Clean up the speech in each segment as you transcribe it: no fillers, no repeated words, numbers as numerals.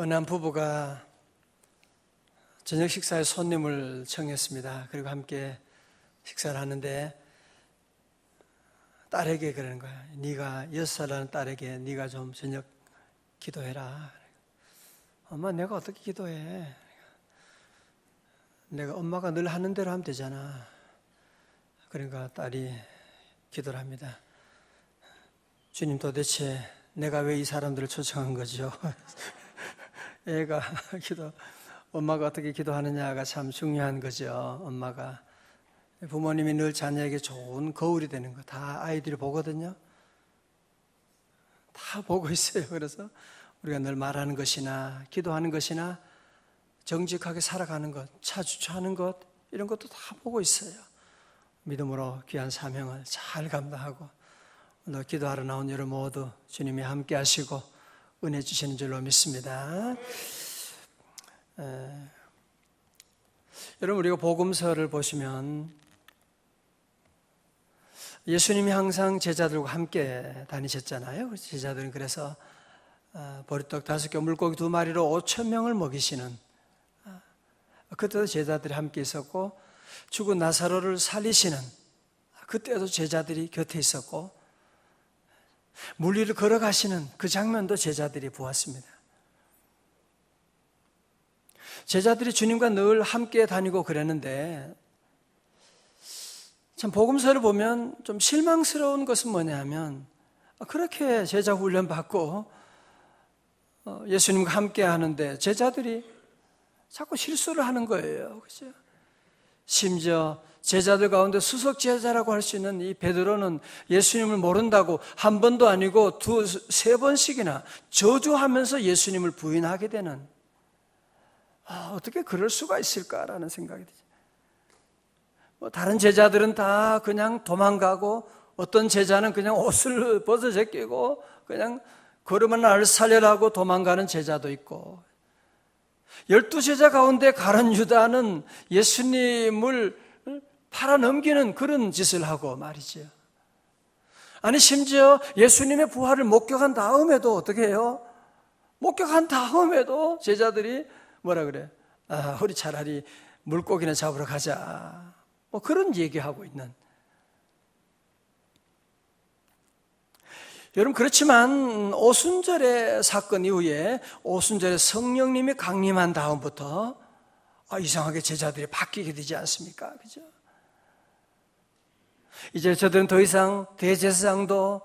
어느 한 부부가 저녁 식사에 손님을 청했습니다. 그리고 함께 식사를 하는데 딸에게 그러는 거야. 네가 6살하는 딸에게 네가 좀 저녁 기도해라. 엄마, 내가 어떻게 기도해? 내가 엄마가 늘 하는 대로 하면 되잖아. 그러니까 딸이 기도를 합니다. 주님, 도대체 내가 왜 이 사람들을 초청한 거죠? 애가 엄마가 어떻게 기도하느냐가 참 중요한 거죠. 엄마가 부모님이 늘 자녀에게 좋은 거울이 되는 거 다 아이들이 보거든요. 다 보고 있어요. 그래서 우리가 늘 말하는 것이나 기도하는 것이나 정직하게 살아가는 것, 차주차하는 것, 이런 것도 다 보고 있어요. 믿음으로 귀한 사명을 잘 감당하고 오늘 기도하러 나온 여러분 모두 주님이 함께 하시고 은혜 주시는 줄로 믿습니다. 여러분, 우리가 복음서를 보시면 예수님이 항상 제자들과 함께 다니셨잖아요. 제자들은 그래서 보리떡 5개, 물고기 2마리로 5,000명을 먹이시는, 그때도 제자들이 함께 있었고, 죽은 나사로를 살리시는 그때도 제자들이 곁에 있었고, 물 위를 걸어가시는 그 장면도 제자들이 보았습니다. 제자들이 주님과 늘 함께 다니고 그랬는데, 참 복음서를 보면 좀 실망스러운 것은 뭐냐 하면, 그렇게 제자 훈련 받고 예수님과 함께 하는데 제자들이 자꾸 실수를 하는 거예요. 그죠? 심지어 제자들 가운데 수석 제자라고 할 수 있는 이 베드로는 예수님을 모른다고 한 번도 아니고 2-3번씩이나 저주하면서 예수님을 부인하게 되는, 어떻게 그럴 수가 있을까라는 생각이 들죠. 다른 제자들은 다 그냥 도망가고, 어떤 제자는 그냥 옷을 벗어 제끼고 그냥 걸음은 날 살려라고 도망가는 제자도 있고, 12제자 가운데 가룟 유다는 예수님을 팔아넘기는 그런 짓을 하고 말이죠. 아니, 심지어 예수님의 부활을 목격한 다음에도 어떻게 해요? 목격한 다음에도 제자들이 뭐라 그래? 우리 차라리 물고기나 잡으러 가자. 그런 얘기하고 있는. 여러분, 그렇지만 오순절의 사건 이후에 오순절에 성령님이 강림한 다음부터 이상하게 제자들이 바뀌게 되지 않습니까? 그죠? 이제 저들은 더 이상 대제사장도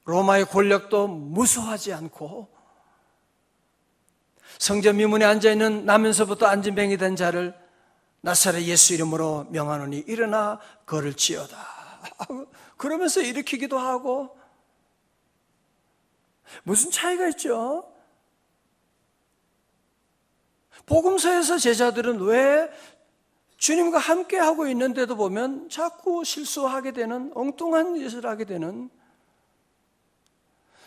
로마의 권력도 무서워하지 않고, 성전 미문에 앉아있는 나면서부터 안진뱅이 된 자를 나사렛 예수 이름으로 명하노니 일어나 걸을지어다. 그러면서 일으키기도 하고. 무슨 차이가 있죠? 복음서에서 제자들은 왜 주님과 함께 하고 있는데도 보면 자꾸 실수하게 되는, 엉뚱한 짓을 하게 되는,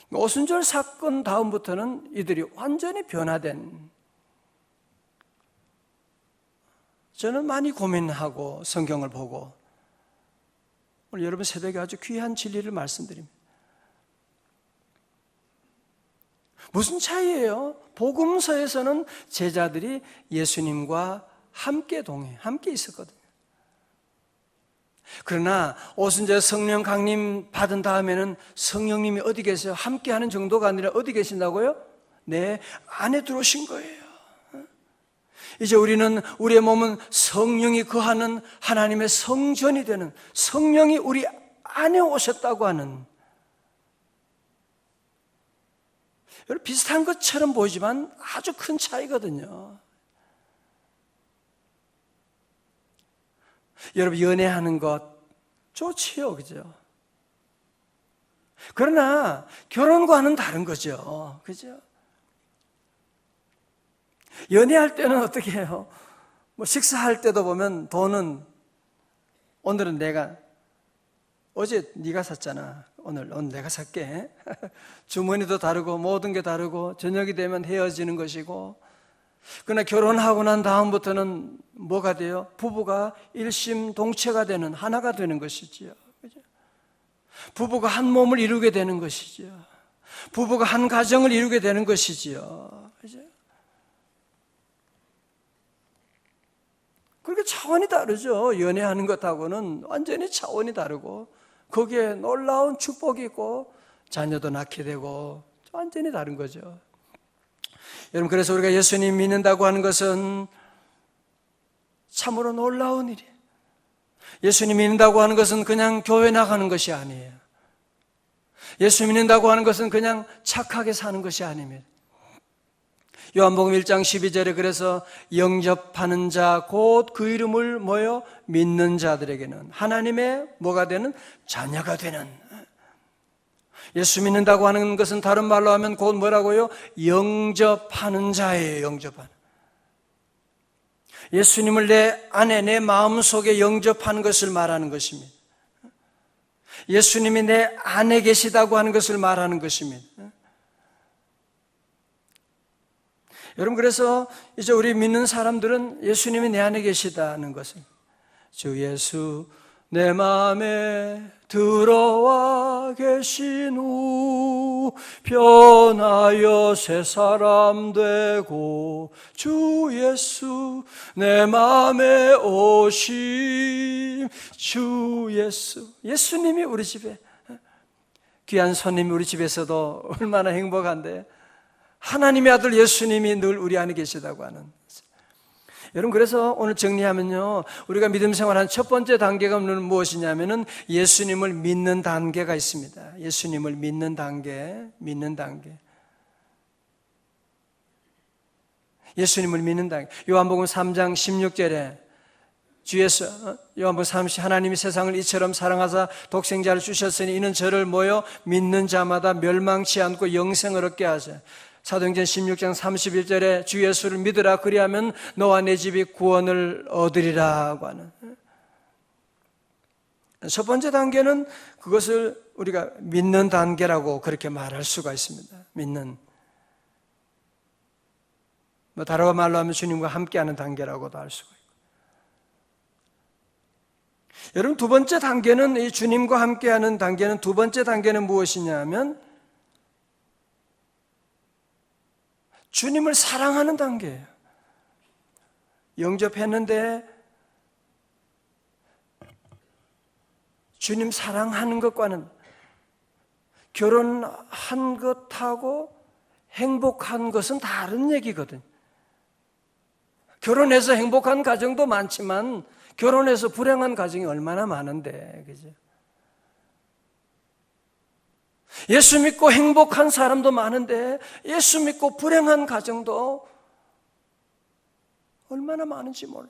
오순절 사건 다음부터는 이들이 완전히 변화된, 저는 많이 고민하고 성경을 보고 오늘 여러분 새벽에 아주 귀한 진리를 말씀드립니다. 무슨 차이예요? 복음서에서는 제자들이 예수님과 함께 함께 있었거든요. 그러나 오순절 성령 강림 받은 다음에는 성령님이 어디 계세요? 함께 하는 정도가 아니라 어디 계신다고요? 내 안에 들어오신 거예요. 이제 우리의 몸은 성령이 거하는 하나님의 성전이 되는, 성령이 우리 안에 오셨다고 하는, 여러분, 비슷한 것처럼 보이지만 아주 큰 차이거든요. 여러분, 연애하는 것 좋지요, 그죠? 그러나 결혼과는 다른 거죠, 그죠? 연애할 때는 어떻게 해요? 식사할 때도 보면 돈은, 오늘은 어제 네가 샀잖아. 오늘 내가 살게. 주머니도 다르고 모든 게 다르고 저녁이 되면 헤어지는 것이고, 그러나 결혼하고 난 다음부터는 뭐가 돼요? 부부가 일심동체가 되는, 하나가 되는 것이지요. 그죠? 부부가 한 몸을 이루게 되는 것이지요. 부부가 한 가정을 이루게 되는 것이지요. 그죠? 그렇게 차원이 다르죠. 연애하는 것하고는 완전히 차원이 다르고 거기에 놀라운 축복이 있고 자녀도 낳게 되고 완전히 다른 거죠. 여러분, 그래서 우리가 예수님 믿는다고 하는 것은 참으로 놀라운 일이에요. 예수님 믿는다고 하는 것은 그냥 교회 나가는 것이 아니에요. 예수 믿는다고 하는 것은 그냥 착하게 사는 것이 아닙니다. 요한복음 1장 12절에 그래서 영접하는 자 곧 그 이름을 뭐요? 믿는 자들에게는 하나님의 뭐가 되는? 자녀가 되는. 예수 믿는다고 하는 것은 다른 말로 하면 곧 뭐라고요? 영접하는 자예요. 영접하는. 예수님을 내 안에 내 마음속에 영접하는 것을 말하는 것입니다. 예수님이 내 안에 계시다고 하는 것을 말하는 것입니다. 여러분, 그래서 이제 우리 믿는 사람들은 예수님이 내 안에 계시다는 것을, 주 예수 내 마음에 들어와 계신 후 변하여 새 사람 되고 주 예수 내 마음에 오심. 주 예수, 예수님이 우리 집에, 귀한 손님이 우리 집에서도 얼마나 행복한데 하나님의 아들 예수님이 늘 우리 안에 계시다고 하는. 여러분, 그래서 오늘 정리하면요, 우리가 믿음 생활한 첫 번째 단계가 무엇이냐면은 예수님을 믿는 단계가 있습니다. 예수님을 믿는 단계. 예수님을 믿는 단계. 요한복음 3장 16절에 주 예수, 요한복음 3시 하나님이 세상을 이처럼 사랑하사 독생자를 주셨으니 이는 저를 뭐요? 믿는 자마다 멸망치 않고 영생을 얻게 하자. 사도행전 16장 31절에 주 예수를 믿으라 그리하면 너와 내 집이 구원을 얻으리라고 하는. 첫 번째 단계는 그것을 우리가 믿는 단계라고 그렇게 말할 수가 있습니다. 믿는. 다른 말로 하면 주님과 함께하는 단계라고도 할 수가 있고. 여러분, 두 번째 단계는, 이 주님과 함께하는 단계는, 두 번째 단계는 무엇이냐면 주님을 사랑하는 단계예요. 영접했는데 주님 사랑하는 것과는, 결혼한 것하고 행복한 것은 다른 얘기거든. 결혼해서 행복한 가정도 많지만 결혼해서 불행한 가정이 얼마나 많은데, 그죠? 예수 믿고 행복한 사람도 많은데 예수 믿고 불행한 가정도 얼마나 많은지 몰라요.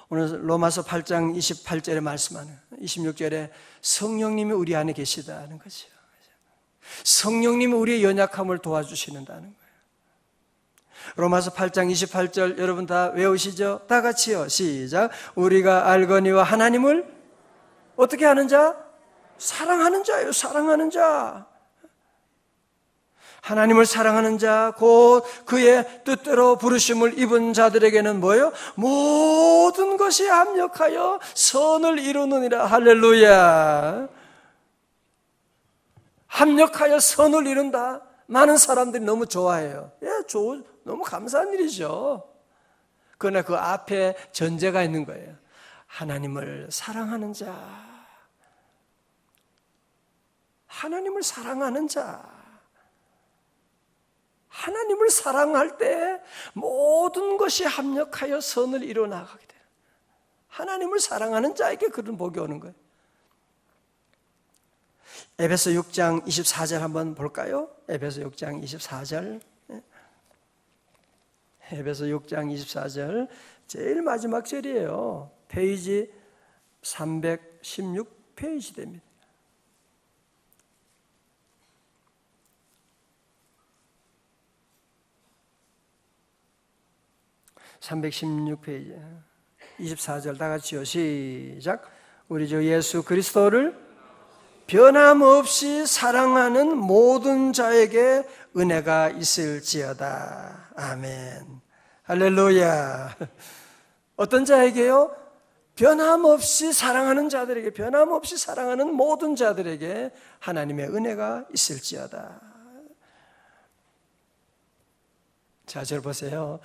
오늘 로마서 8장 28절에 말씀하는 26절에 성령님이 우리 안에 계시다는 거죠. 성령님이 우리의 연약함을 도와주시는다는 거예요. 로마서 8장 28절 여러분 다 외우시죠? 다 같이요. 시작. 우리가 알거니와 하나님을 어떻게 하는 자? 사랑하는 자예요. 사랑하는 자. 하나님을 사랑하는 자, 곧 그의 뜻대로 부르심을 입은 자들에게는 뭐예요? 모든 것이 합력하여 선을 이루느니라. 할렐루야. 합력하여 선을 이룬다. 많은 사람들이 너무 좋아해요. 너무 감사한 일이죠. 그러나 그 앞에 전제가 있는 거예요. 하나님을 사랑하는 자. 하나님을 사랑하는 자. 하나님을 사랑할 때 모든 것이 합력하여 선을 이뤄나가게 돼요. 하나님을 사랑하는 자에게 그런 복이 오는 거예요. 에베소 6장 24절 한번 볼까요? 에베소 6장 24절. 에베소 6장 24절 제일 마지막 절이에요. 페이지 316페이지 됩니다. 316페이지 24절 다 같이요. 시작. 우리 주 예수 그리스도를 변함없이 사랑하는 모든 자에게 은혜가 있을지어다. 아멘. 할렐루야. 어떤 자에게요? 변함없이 사랑하는 자들에게, 변함없이 사랑하는 모든 자들에게 하나님의 은혜가 있을지어다. 자, 저 보세요.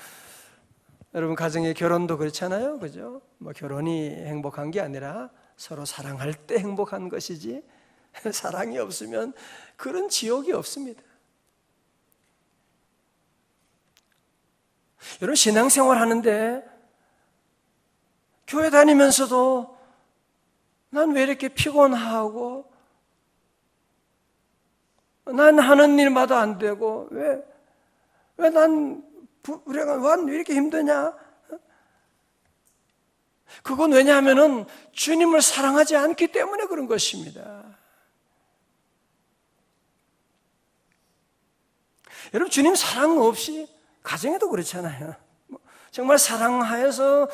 여러분 가정의 결혼도 그렇잖아요, 그죠? 뭐 결혼이 행복한 게 아니라 서로 사랑할 때 행복한 것이지 사랑이 없으면 그런 지옥이 없습니다. 여러분 신앙생활 하는데 교회 다니면서도 난 왜 이렇게 피곤하고 난 하는 일마다 안 되고 왜 난 왜 이렇게 힘드냐? 그건 왜냐하면은 주님을 사랑하지 않기 때문에 그런 것입니다. 여러분 주님 사랑 없이 가정에도 그렇잖아요. 정말 사랑하여서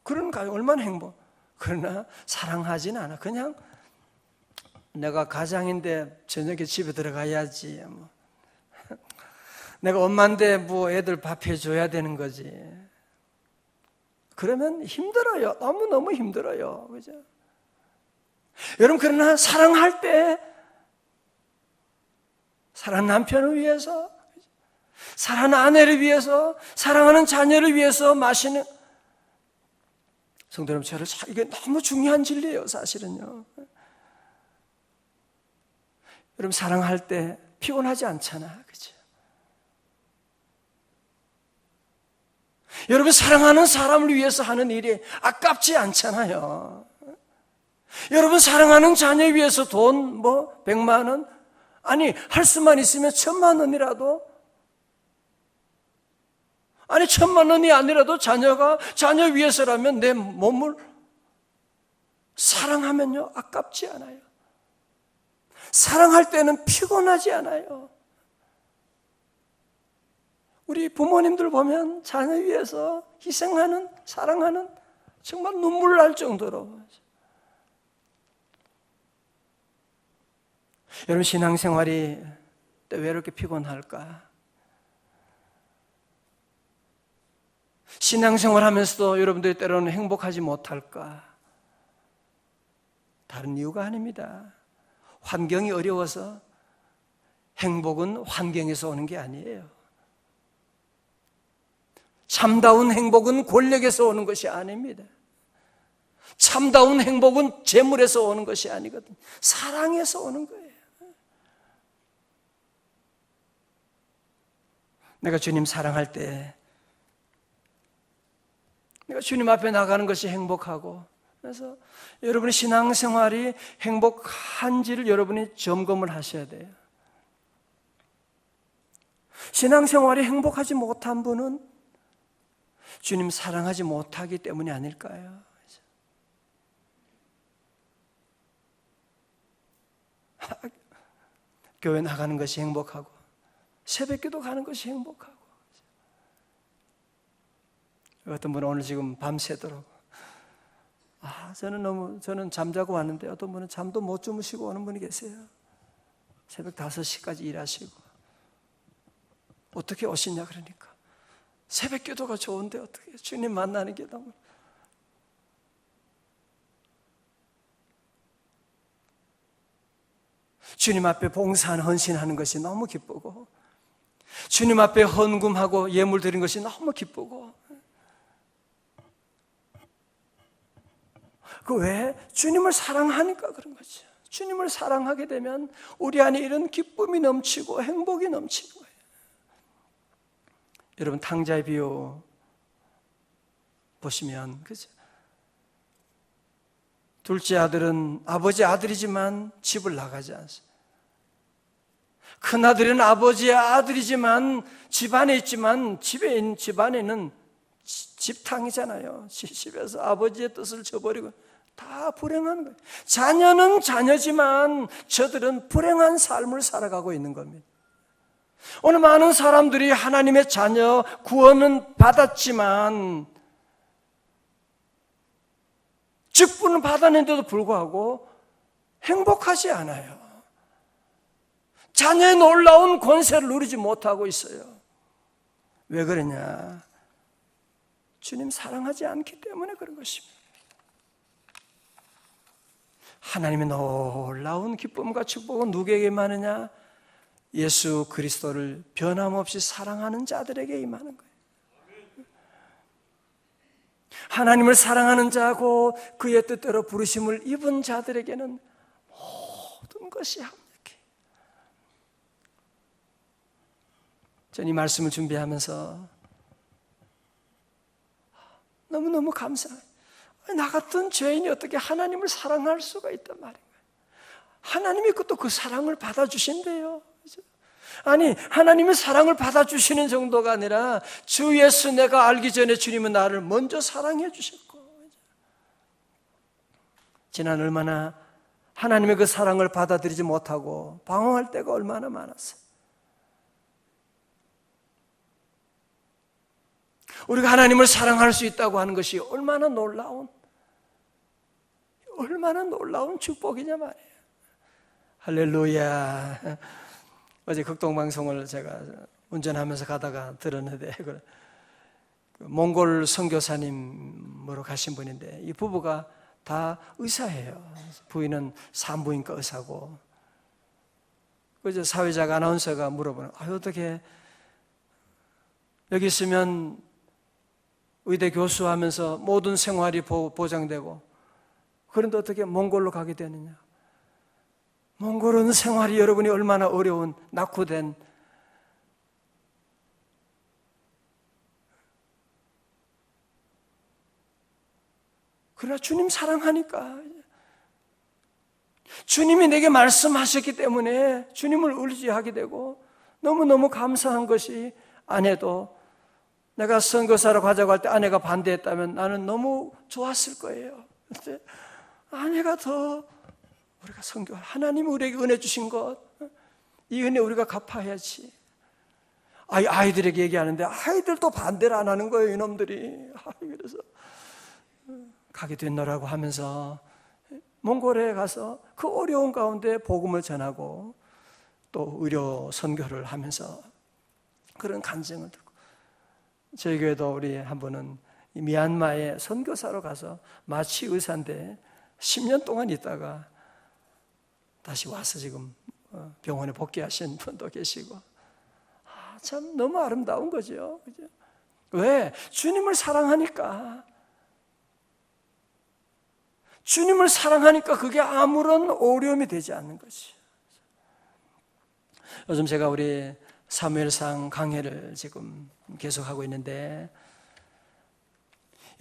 그런 가정 얼마나 행복. 그러나 사랑하지는 않아. 그냥 내가 가장인데 저녁에 집에 들어가야지. 내가 엄마인데 뭐 애들 밥 해줘야 되는 거지. 그러면 힘들어요. 너무너무 힘들어요. 그죠? 여러분, 그러나 사랑할 때, 사랑하는 남편을 위해서, 사랑하는 아내를 위해서, 사랑하는 자녀를 위해서 마시는, 성도 여러분, 이게 너무 중요한 진리예요, 사실은요. 여러분, 사랑할 때 피곤하지 않잖아. 그죠? 여러분 사랑하는 사람을 위해서 하는 일이 아깝지 않잖아요. 여러분 사랑하는 자녀 위해서 돈 100만 원 아니 할 수만 있으면 1000만 원이라도 아니 1000만 원이 아니라도 자녀 위해서라면 내 몸을 사랑하면요 아깝지 않아요. 사랑할 때는 피곤하지 않아요. 우리 부모님들 보면 자녀 위해서 희생하는, 사랑하는 정말 눈물 날 정도로. 여러분 신앙생활이 왜 이렇게 피곤할까? 신앙생활 하면서도 여러분들이 때로는 행복하지 못할까? 다른 이유가 아닙니다. 환경이 어려워서 행복은 환경에서 오는 게 아니에요. 참다운 행복은 권력에서 오는 것이 아닙니다. 참다운 행복은 재물에서 오는 것이 아니거든요. 사랑에서 오는 거예요. 내가 주님 사랑할 때 내가 주님 앞에 나가는 것이 행복하고 그래서 여러분의 신앙생활이 행복한지를 여러분이 점검을 하셔야 돼요. 신앙생활이 행복하지 못한 분은 주님 사랑하지 못하기 때문이 아닐까요? 교회 나가는 것이 행복하고 새벽기도 가는 것이 행복하고 어떤 분은 오늘 지금 밤새도록 저는 잠자고 왔는데 어떤 분은 잠도 못 주무시고 오는 분이 계세요. 새벽 5시까지 일하시고 어떻게 오시냐 그러니까 새벽 기도가 좋은데 어떻게 주님 만나는 게 너무 주님 앞에 봉사하는 헌신하는 것이 너무 기쁘고 주님 앞에 헌금하고 예물 드리는 것이 너무 기쁘고 그 왜? 주님을 사랑하니까 그런 거죠. 주님을 사랑하게 되면 우리 안에 이런 기쁨이 넘치고 행복이 넘치는 거예요. 여러분 탕자의 비유 보시면 그죠? 둘째 아들은 아버지 아들이지만 집을 나가지 않습니다. 큰 아들은 아버지의 아들이지만 집안에 있지만 집안에는 집탕이잖아요. 집에서 아버지의 뜻을 저버리고 다 불행한 거예요. 자녀는 자녀지만 저들은 불행한 삶을 살아가고 있는 겁니다. 오늘 많은 사람들이 하나님의 자녀 구원은 받았지만 직분을 받았는데도 불구하고 행복하지 않아요. 자녀의 놀라운 권세를 누리지 못하고 있어요. 왜 그러냐? 주님 사랑하지 않기 때문에 그런 것입니다. 하나님의 놀라운 기쁨과 축복은 누구에게 임하느냐? 예수 그리스도를 변함없이 사랑하는 자들에게 임하는 거예요. 하나님을 사랑하는 자고 그의 뜻대로 부르심을 입은 자들에게는 모든 것이 합력해. 저는 이 말씀을 준비하면서 너무너무 감사해요. 나 같은 죄인이 어떻게 하나님을 사랑할 수가 있단 말이에요. 하나님이 또 그 사랑을 받아주신대요. 아니, 하나님의 사랑을 받아주시는 정도가 아니라 주 예수 내가 알기 전에 주님은 나를 먼저 사랑해 주셨고, 지난 얼마나 하나님의 그 사랑을 받아들이지 못하고 방황할 때가 얼마나 많았어요. 우리가 하나님을 사랑할 수 있다고 하는 것이 얼마나 놀라운 축복이냐 말이에요. 할렐루야. 어제 극동방송을 제가 운전하면서 가다가 들었는데, 몽골 선교사님으로 가신 분인데, 이 부부가 다 의사예요. 부인은 산부인과 의사고, 그저 사회자가 아나운서가 물어보는, 어떻게 여기 있으면 의대 교수하면서 모든 생활이 보장되고, 그런데 어떻게 몽골로 가게 되느냐? 몽골은 생활이 여러분이 얼마나 어려운 낙후된, 그러나 주님 사랑하니까, 주님이 내게 말씀하셨기 때문에 주님을 의지하게 되고, 너무너무 감사한 것이, 아내도 내가 선교사로 가자고 할 때 아내가 반대했다면 나는 너무 좋았을 거예요. 근데 아내가 더 우리가 하나님이 우리에게 은혜 주신 것, 이 은혜 우리가 갚아야지. 아이들에게 얘기하는데 아이들도 반대를 안 하는 거예요, 이놈들이. 그래서 가게 됐노라고 하면서 몽골에 가서 그 어려운 가운데 복음을 전하고 또 의료 선교를 하면서 그런 간증을 듣고, 저희 교회도 우리 한 분은 미얀마에 선교사로 가서 마취 의사인데 10년 동안 있다가 다시 와서 지금 병원에 복귀하신 분도 계시고, 참 너무 아름다운 거죠. 왜? 주님을 사랑하니까. 주님을 사랑하니까 그게 아무런 어려움이 되지 않는 것이. 요즘 제가 우리 사무엘상 강해를 지금 계속하고 있는데,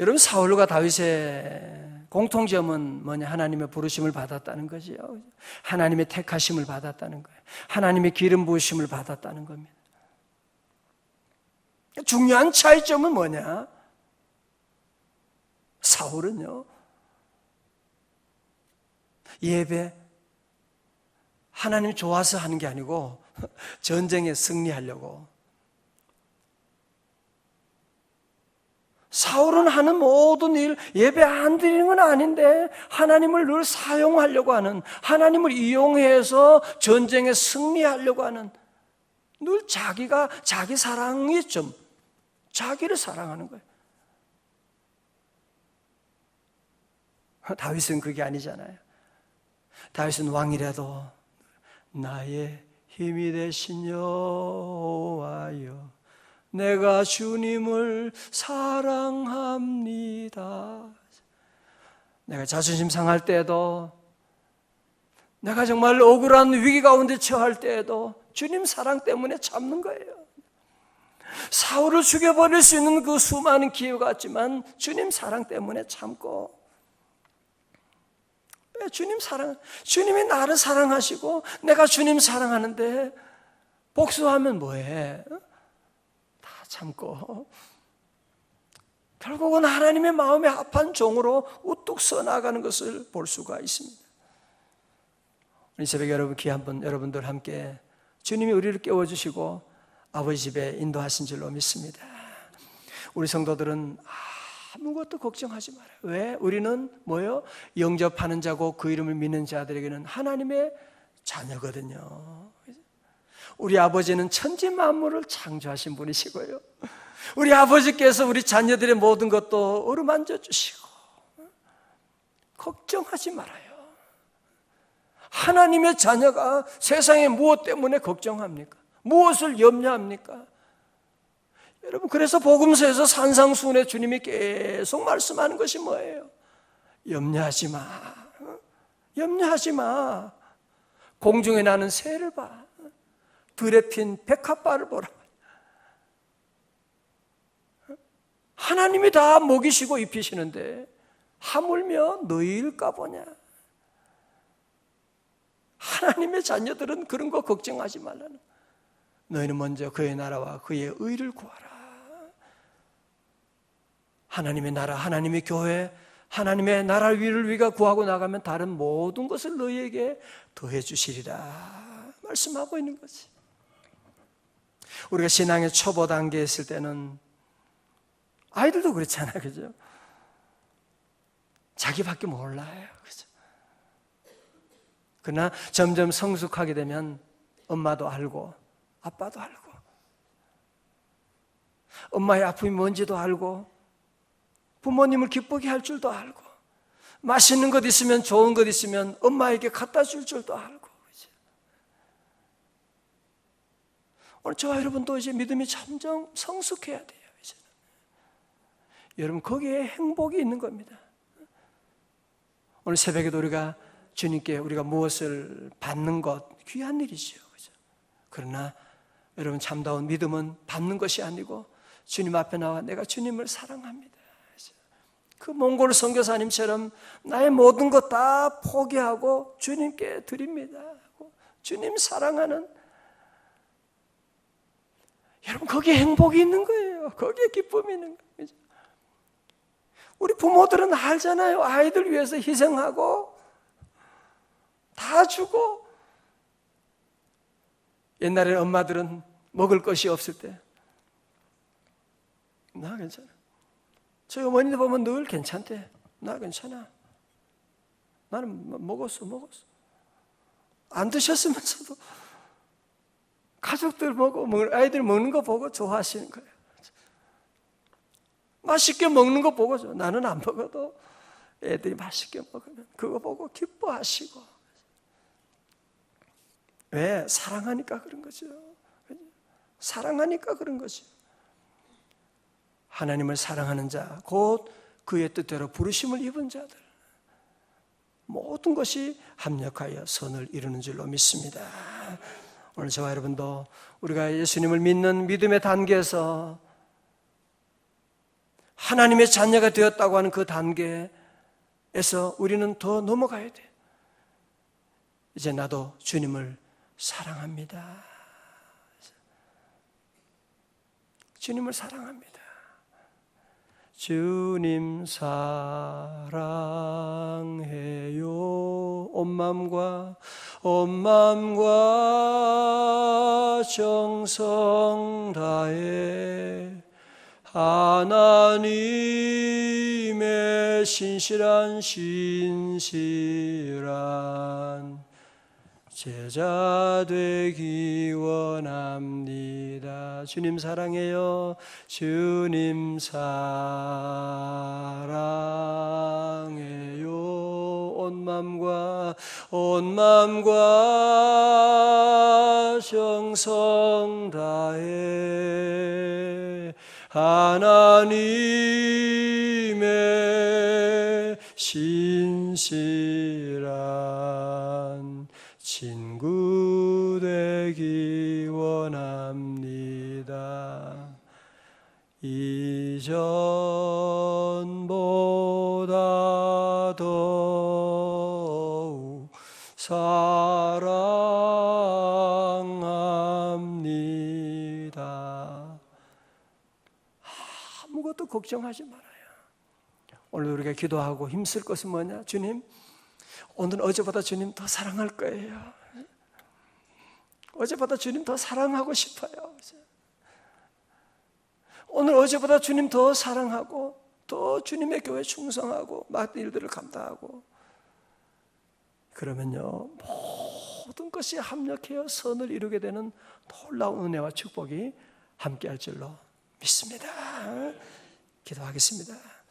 여러분, 사울과 다윗의 공통점은 뭐냐? 하나님의 부르심을 받았다는 거지요. 하나님의 택하심을 받았다는 거예요. 하나님의 기름 부으심을 받았다는 겁니다. 중요한 차이점은 뭐냐? 사울은요, 예배, 하나님 좋아서 하는 게 아니고 전쟁에 승리하려고. 사울은 하는 모든 일, 예배 안 드리는 건 아닌데 하나님을 늘 사용하려고 하는, 하나님을 이용해서 전쟁에 승리하려고 하는, 늘 자기 사랑이 좀, 자기를 사랑하는 거예요. 다윗은 그게 아니잖아요. 다윗은 왕이라도 나의 힘이 되신 여호와여, 내가 주님을 사랑합니다. 내가 자존심 상할 때에도, 내가 정말 억울한 위기 가운데 처할 때에도 주님 사랑 때문에 참는 거예요. 사울을 죽여버릴 수 있는 그 수많은 기회가 왔지만 주님 사랑 때문에 참고, 주님이 나를 사랑하시고 내가 주님 사랑하는데 복수하면 뭐해? 다 참고 결국은 하나님의 마음에 합한 종으로 우뚝 서 나가는 것을 볼 수가 있습니다. 이 새벽에 여러분들 함께 주님이 우리를 깨워주시고 아버지 집에 인도하신 줄로 믿습니다. 우리 성도들은 아무것도 걱정하지 말아요. 왜? 우리는 뭐요? 영접하는 자고 그 이름을 믿는 자들에게는 하나님의 자녀거든요. 우리 아버지는 천지 만물을 창조하신 분이시고요, 우리 아버지께서 우리 자녀들의 모든 것도 어루만져 주시고, 걱정하지 말아요. 하나님의 자녀가 세상에 무엇 때문에 걱정합니까? 무엇을 염려합니까? 여러분, 그래서 복음서에서 산상수훈에 주님이 계속 말씀하는 것이 뭐예요? 염려하지 마. 염려하지 마. 공중에 나는 새를 봐. 들에 핀 백합화를 보라. 하나님이 다 먹이시고 입히시는데 하물며 너희일까 보냐. 하나님의 자녀들은 그런 거 걱정하지 말라는. 너희는 먼저 그의 나라와 그의 의를 구하라. 하나님의 나라, 하나님의 교회, 하나님의 나라 위를 우리가 구하고 나가면 다른 모든 것을 너희에게 더해 주시리라 말씀하고 있는 거지. 우리가 신앙의 초보 단계에 있을 때는 아이들도 그렇잖아요, 그죠? 자기밖에 몰라요, 그죠? 그러나 점점 성숙하게 되면 엄마도 알고 아빠도 알고 엄마의 아픔이 뭔지도 알고 부모님을 기쁘게 할 줄도 알고 맛있는 것 있으면 좋은 것 있으면 엄마에게 갖다 줄 줄도 알고. 그죠? 오늘 저와 여러분도 이제 믿음이 점점 성숙해야 돼요. 이제. 여러분 거기에 행복이 있는 겁니다. 오늘 새벽에도 우리가 주님께 우리가 무엇을 받는 것 귀한 일이죠. 그죠? 그러나 여러분 참다운 믿음은 받는 것이 아니고 주님 앞에 나와 내가 주님을 사랑합니다. 그 몽골 선교사님처럼 나의 모든 것 다 포기하고 주님께 드립니다. 주님 사랑하는 여러분 거기에 행복이 있는 거예요. 거기에 기쁨이 있는 거예요. 우리 부모들은 알잖아요. 아이들 위해서 희생하고 다 주고. 옛날에 엄마들은 먹을 것이 없을 때 나 괜찮아. 저희 어머니도 보면 늘 괜찮대. 나 괜찮아. 나는 먹었어. 안 드셨으면서도 가족들 아이들 먹는 거 보고 좋아하시는 거예요. 맛있게 먹는 거 보고 나는 안 먹어도 애들이 맛있게 먹으면 그거 보고 기뻐하시고. 왜? 사랑하니까 그런 거죠. 사랑하니까 그런 거죠. 하나님을 사랑하는 자, 곧 그의 뜻대로 부르심을 입은 자들, 모든 것이 합력하여 선을 이루는 줄로 믿습니다. 오늘 저와 여러분도 우리가 예수님을 믿는 믿음의 단계에서 하나님의 자녀가 되었다고 하는 그 단계에서 우리는 더 넘어가야 돼. 이제 나도 주님을 사랑합니다. 주님을 사랑합니다. 주님 사랑해요. 온 마음과 정성 다해 하나님의 신실한 제자 되기 원합니다. 주님 사랑해요. 주님 사랑해요. 온 마음과 정성 다해 하나님의 신실한 친구 되기 원합니다. 이전보다 더욱 사랑합니다. 아무것도 걱정하지 말아요. 오늘 우리가 기도하고 힘쓸 것은 뭐냐? 주님, 오늘 어제보다 주님 더 사랑할 거예요. 어제보다 주님 더 사랑하고 싶어요. 오늘 어제보다 주님 더 사랑하고 더 주님의 교회에 충성하고 맡은 일들을 감당하고 그러면요 모든 것이 합력해서 선을 이루게 되는 놀라운 은혜와 축복이 함께할 줄로 믿습니다. 기도하겠습니다.